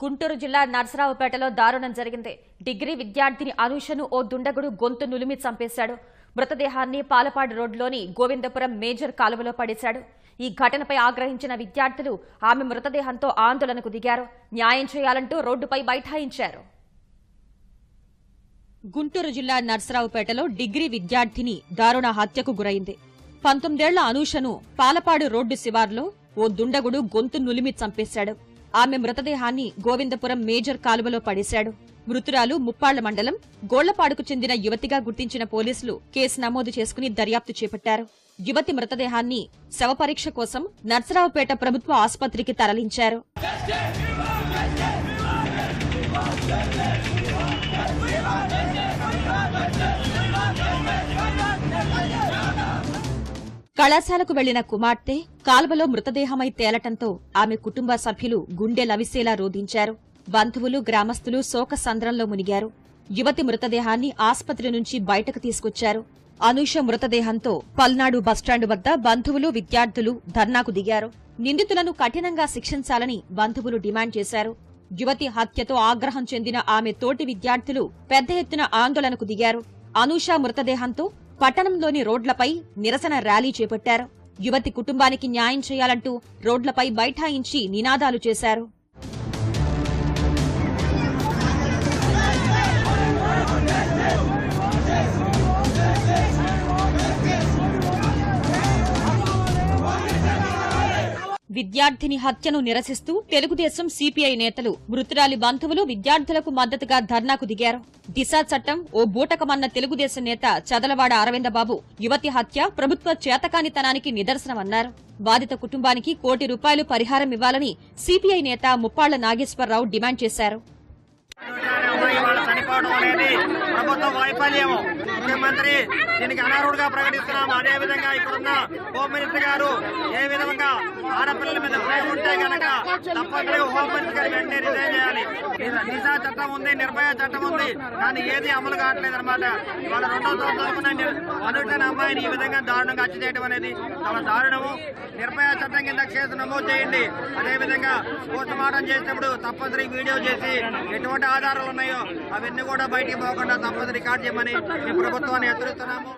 గుంటూరు జిల్లా నర్సరావుపేటలో దారుణం జరిగింది. డిగ్రీ విద్యార్థిని అనూషను ఓ దుండగుడు గొంతు నులిమి చంపేశాడు. మృతదేహాన్ని పాలపాడు రోడ్లోని గోవిందపురం మేజర్ కాలువలో పడేశాడు. ఈ ఘటనపై ఆగ్రహించిన విద్యార్థులు ఆమె మృతదేహంతో ఆందోళనకు దిగారు. న్యాయం చేయాలంటూ రోడ్డుపై బైఠాయించారు. గుంటూరు జిల్లా నర్సరావుపేటలో డిగ్రీ విద్యార్థిని దారుణ హత్యకు గురైంది. 19 ఏళ్ల అనూషను పాలపాడు రోడ్డు శివార్లో ఓ దుండగుడు గొంతు నులిమి చంపేశాడు. ఆమె మృతదేహాన్ని గోవిందపురం మేజర్ కాలువలో పడేశాడు. మృతురాలు ముప్పాళ్ల మండలం గోళ్లపాడుకు చెందిన యువతిగా గుర్తించిన పోలీసులు కేసు నమోదు చేసుకుని దర్యాప్తు చేపట్టారు. యువతి మృతదేహాన్ని శవపరీక్ష కోసం నర్సరావుపేట ప్రభుత్వ ఆసుపత్రికి తరలించారు. కళాశాలకు వెళ్లిన కుమార్తె కాల్వలో మృతదేహమై తేలటంతో ఆమె కుటుంబ సభ్యులు గుండె లవిసేలా రోధించారు. బంధువులు గ్రామస్తులు శోకసంద్రంలో మునిగారు. యువతి మృతదేహాన్ని ఆస్పత్రి నుంచి బయటకు తీసుకొచ్చారు. అనూష మృతదేహంతో పల్నాడు బస్టాండు వద్ద బంధువులు విద్యార్థులు ధర్నాకు దిగారు. నిందితులను కఠినంగా శిక్షించాలని బంధువులు డిమాండ్ చేశారు. యువతి హత్యతో ఆగ్రహం చెందిన ఆమె తోటి విద్యార్థులు పెద్ద ఎత్తున ఆందోళనకు దిగారు. అనూష మృతదేహంతో పట్టణంలోని రోడ్లపై నిరసన ర్యాలీ చేపట్టారు. యువతి కుటుంబానికి న్యాయం చేయాలంటూ రోడ్లపై బైఠాయించి నినాదాలు చేశారు. విద్యార్థిని హత్యను నిరసిస్తూ తెలుగుదేశం సిపిఐ నేతలు మృతురాలి బంధువులు విద్యార్థులకు మద్దతుగా ధర్నాకు దిగారు. దిశా చట్టం ఓ బూటకమన్న తెలుగుదేశం నేత చదలవాడ అరవిందబాబు యువతి హత్య ప్రభుత్వ చేతకానితనానికి నిదర్శనమన్నారు. బాధిత కుటుంబానికి ₹1 కోటి పరిహారం ఇవ్వాలని సిపిఐ నేత ముప్పాళ్ల నాగేశ్వరరావు డిమాండ్ చేశారు. చనిపోవడం అనేది ప్రభుత్వ వైఫల్యము. ముఖ్యమంత్రి దీనికి అనర్హుడుగా ప్రకటిస్తున్నాము. అదేవిధంగా ఇక్కడున్న హోం మినిస్టర్ గారు ఏ విధంగా ఆడపిల్లల మీద ప్రేమ ఉంటే కనుక తప్పనిసరిగా హోం మినిస్టర్ గారు వెంటనే రిజైన్ చేయాలి. దిశా చట్టం ఉంది, నిర్భయ చట్టం ఉంది, కానీ ఏది అమలు కావట్లేదు అనమాట. ఇవాళ 2వ సంవత్సరం అనుకున్న అమ్మాయిని ఈ విధంగా దారుణంగా హత్య చేయడం అనేది చాలా దారుణము. నిర్భయ చట్టం కింద కేసు నమోదు చేయండి. అదేవిధంగా పోస్ట్ మార్టం చేసినప్పుడు తప్పనిసరి వీడియో చేసి ఎటువంటి ఆధారాలు ఉన్నాయో అవన్నీ కూడా బయటికి పోకుండా తప్పనిసరి రికార్డు చేయమని మేము ప్రభుత్వాన్ని హెచ్చరిస్తున్నాము.